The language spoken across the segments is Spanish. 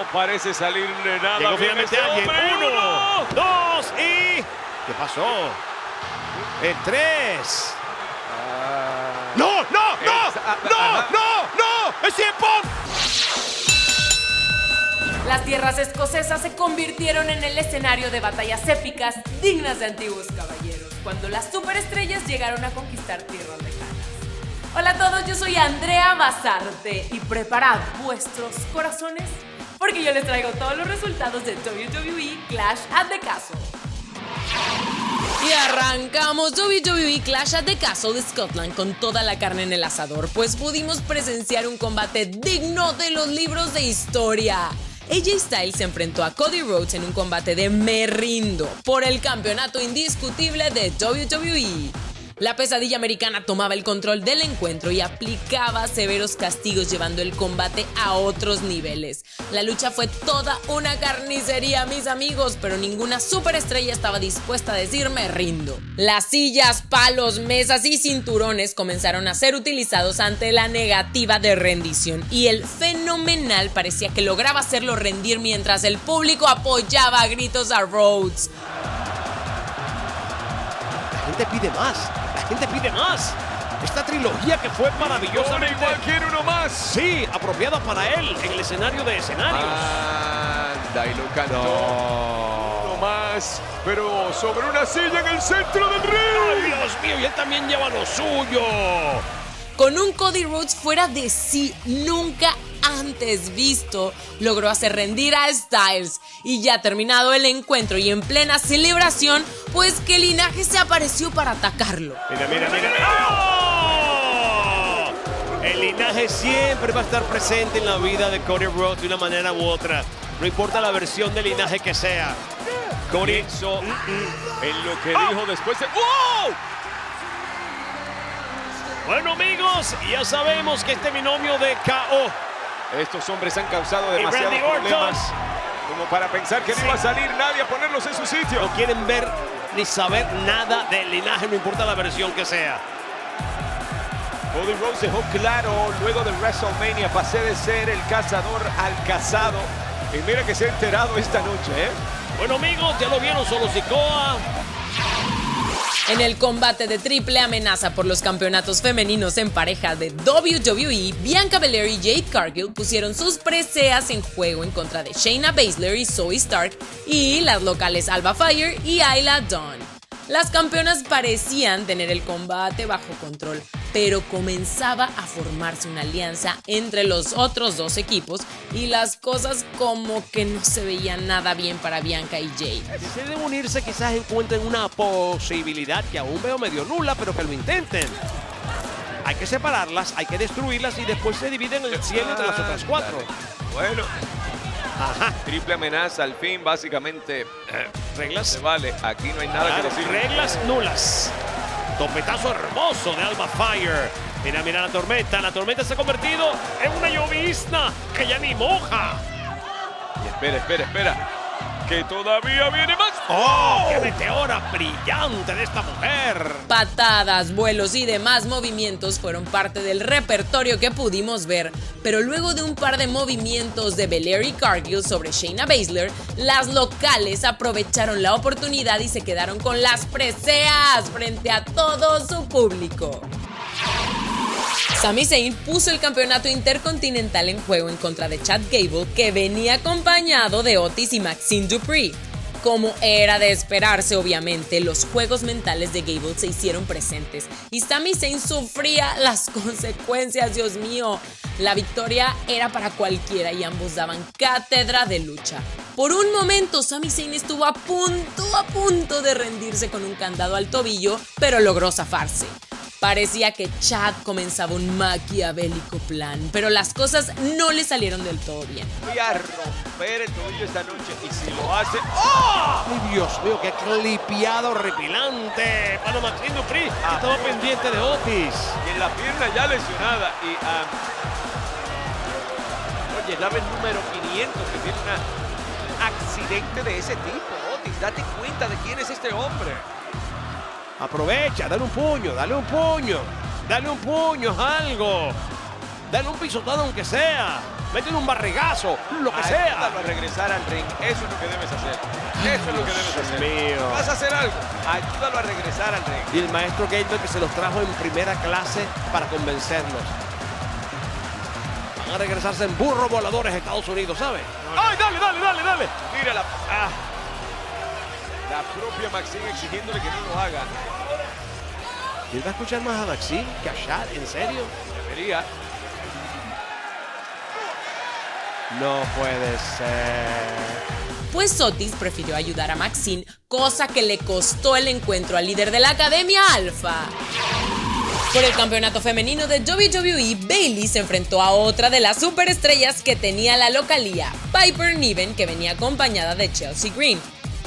No parece salirle nada. Llegó bien finalmente este alguien. hombre. 1, 2 y... ¿Qué pasó? El 3. ¡No! ¡No! ¡No! ¡No! ¡No! ¡No! ¡Es tiempo! Las tierras escocesas se convirtieron en el escenario de batallas épicas dignas de antiguos caballeros, cuando las superestrellas llegaron a conquistar tierras lejanas. Hola a todos, yo soy Andrea Basarte y preparad vuestros corazones porque yo les traigo todos los resultados de WWE Clash at the Castle. Y arrancamos WWE Clash at the Castle de Scotland con toda la carne en el asador, pues pudimos presenciar un combate digno de los libros de historia. AJ Styles se enfrentó a Cody Rhodes en un combate de me rindo por el campeonato indiscutible de WWE. La pesadilla americana tomaba el control del encuentro y aplicaba severos castigos, llevando el combate a otros niveles. La lucha fue toda una carnicería, mis amigos, pero ninguna superestrella estaba dispuesta a decir me rindo. Las sillas, palos, mesas y cinturones comenzaron a ser utilizados ante la negativa de rendición, y el fenomenal parecía que lograba hacerlo rendir mientras el público apoyaba a gritos a Rhodes. La gente pide más. La gente pide más. Esta trilogía que fue maravillosamente... Igual quiere uno más. Sí, apropiada para él en el escenario de escenarios. Anda, y lo cantó. Uno más, pero sobre una silla en el centro del ring. ¡Ay, Dios mío! Y él también lleva lo suyo. Con un Cody Rhodes fuera de sí, nunca antes visto, logró hacer rendir a Styles. Y ya terminado el encuentro y en plena celebración, pues que Linaje se apareció para atacarlo. Mira, mira, mira. ¡Oh! El linaje siempre va a estar presente en la vida de Cody Rhodes de una manera u otra. No importa la versión de linaje que sea. Cody Pienso en lo que dijo después de... ¡Wow! Bueno, amigos, ya sabemos que este binomio de KO Estos hombres han causado y demasiados Randy Orton problemas como para pensar que no iba a salir nadie a ponerlos en su sitio. no quieren ver ni saber nada del linaje, no importa la versión que sea. Cody Rhodes dejó claro luego de WrestleMania: pasé de ser el cazador al cazado. Y mira que se ha enterado esta noche, ¿eh? Bueno, amigos, ya lo vieron, solo Sikoa. En el combate de triple amenaza por los campeonatos femeninos en pareja de WWE, Bianca Belair y Jade Cargill pusieron sus preseas en juego en contra de Shayna Baszler y Zoey Stark y las locales Alba Fire y Isla Dawn. Las campeonas parecían tener el combate bajo control, pero comenzaba a formarse una alianza entre los otros dos equipos y las cosas como que no se veían nada bien para Bianca y Jade. Si deben unirse, quizás encuentren una posibilidad que aún veo medio nula, pero que lo intenten. Hay que separarlas, hay que destruirlas y después se dividen el cielo entre las otras cuatro. Bueno, Ajá. triple amenaza al fin, básicamente. Reglas. Se vale, aquí no hay nada que decir. Reglas nulas. Topetazo hermoso de Alba Fire. Mira, mira la tormenta se ha convertido en una llovizna que ya ni moja. Y espera, que todavía viene más. ¡Oh! ¡Qué meteora brillante de esta mujer! Patadas, vuelos y demás movimientos fueron parte del repertorio que pudimos ver, pero luego de un par de movimientos de Belair y Cargill sobre Shayna Baszler, las locales aprovecharon la oportunidad y se quedaron con las preseas frente a todo su público. Sami Zayn puso el campeonato intercontinental en juego en contra de Chad Gable, que venía acompañado de Otis y Maxine Dupri. Como era de esperarse, obviamente, los juegos mentales de Gable se hicieron presentes y Sami Zayn sufría las consecuencias, Dios mío. La victoria era para cualquiera y ambos daban cátedra de lucha. Por un momento, Sami Zayn estuvo a punto de rendirse con un candado al tobillo, pero logró zafarse. Parecía que Chad comenzaba un maquiavélico plan, pero las cosas no le salieron del todo bien. Voy a romper el tobillo esta noche y si lo hace... ¡Oh! ¡Ay, Dios mío, qué clipeado horripilante! Para Maxine Dupri, que estaba pendiente de Otis. Y en la pierna ya lesionada. Y oye, dame el número 500 que tiene un accidente de ese tipo. Otis, date cuenta de quién es este hombre. Aprovecha, dale un puño, dale un puño, algo. Dale un pisotado aunque sea. meten un barrigazo, lo que sea. Ayúdalo a regresar al ring. Eso es lo que debes hacer. Eso es lo que debes hacer. Mío. ¿Vas a hacer algo? Ayúdalo a regresar al ring. Y el maestro Gateman que se los trajo en primera clase para convencerlos. Van a regresarse en burro voladores a Estados Unidos, ¿sabes? ¡Ay, dale! Mira la propia Maxine exigiéndole que no lo haga. ¿Quién va a escuchar más a Maxine que a Shad? ¿En serio? Debería. No puede ser. Pues Otis prefirió ayudar a Maxine, cosa que le costó el encuentro al líder de la Academia Alpha. Por el campeonato femenino de WWE, Bayley se enfrentó a otra de las superestrellas que tenía la localía, Piper Niven, que venía acompañada de Chelsea Green.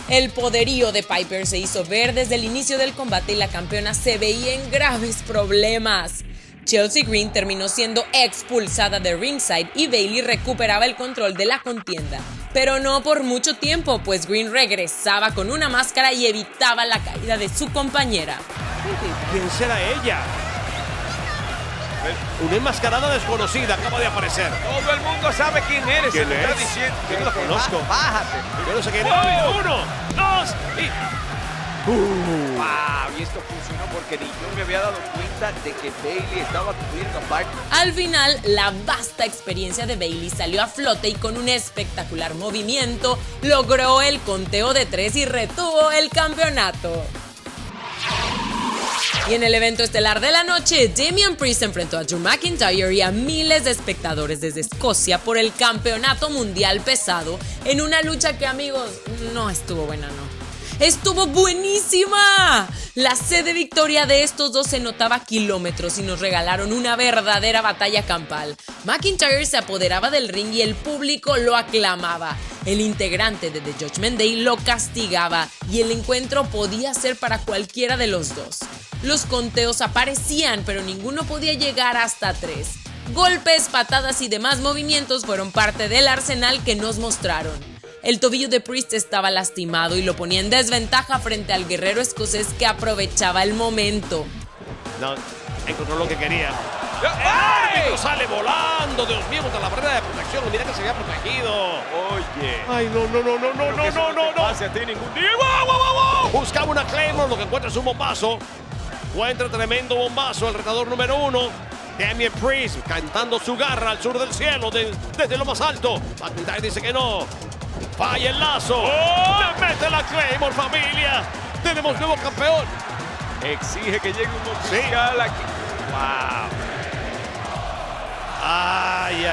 El poderío de Piper se hizo ver desde el inicio del combate y la campeona se veía en graves problemas. Chelsea Green terminó siendo expulsada de ringside y Bayley recuperaba el control de la contienda. Pero no por mucho tiempo, pues Green regresaba con una máscara y evitaba la caída de su compañera. ¿Quién será ella? Una enmascarada desconocida acaba de aparecer. Todo el mundo sabe quién eres. ¿Quién se lo está es? diciendo. Yo no la conozco. Bájate. Yo no sé quién es. ¡Oh! 1, 2 y... Wow, y esto funcionó porque ni yo me había dado cuenta de que Bayley estaba cubriendo a Piper. Al final, la vasta experiencia de Bayley salió a flote y con un espectacular movimiento logró el conteo de 3 y retuvo el campeonato. Y en el evento estelar de la noche, Damian Priest enfrentó a Drew McIntyre y a miles de espectadores desde Escocia por el campeonato mundial pesado en una lucha que, amigos, no estuvo buena, no. ¡Estuvo buenísima! La sed de victoria de estos dos se notaba a kilómetros y nos regalaron una verdadera batalla campal. McIntyre se apoderaba del ring y el público lo aclamaba. El integrante de The Judgment Day lo castigaba y el encuentro podía ser para cualquiera de los dos. Los conteos aparecían, pero ninguno podía llegar hasta 3. Golpes, patadas y demás movimientos fueron parte del arsenal que nos mostraron. El tobillo de Priest estaba lastimado y lo ponía en desventaja frente al guerrero escocés que aprovechaba el momento. No, encontró lo que quería. ¡Ay! ¡Árbitro sale volando! Dios mío, contra la barrera de protección. Mira que se había protegido. Oye. Ay, no. Que eso te pase a ti ningún día. ¡Wow, wow, wow, wow! Buscaba una Claymore, lo que encuentra es un bombazo. Encuentra tremendo bombazo el retador número 1. Damian Priest cantando su garra al sur del cielo desde lo más alto. McIntyre dice que no. Falla el lazo. Le mete la Claymore, familia. Tenemos nuevo campeón. Exige que llegue un oficial aquí. ¡Wow! Ay.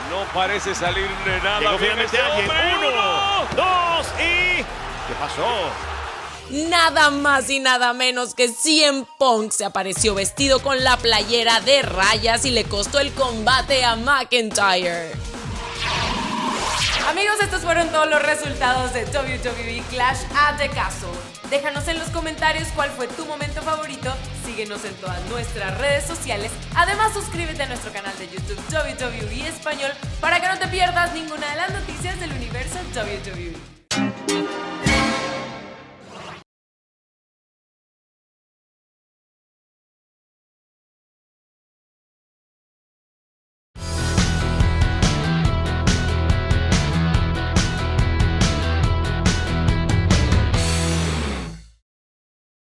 No parece salir de nada. Llegó bien finalmente ese alguien. hombre. 1, 2 y... ¿Qué pasó? Nada más y nada menos que CM Punk se apareció vestido con la playera de rayas y le costó el combate a McIntyre. Amigos, estos fueron todos los resultados de WWE Clash at the Castle. Déjanos en los comentarios cuál fue tu momento favorito, síguenos en todas nuestras redes sociales, además suscríbete a nuestro canal de YouTube WWE Español para que no te pierdas ninguna de las noticias del universo WWE.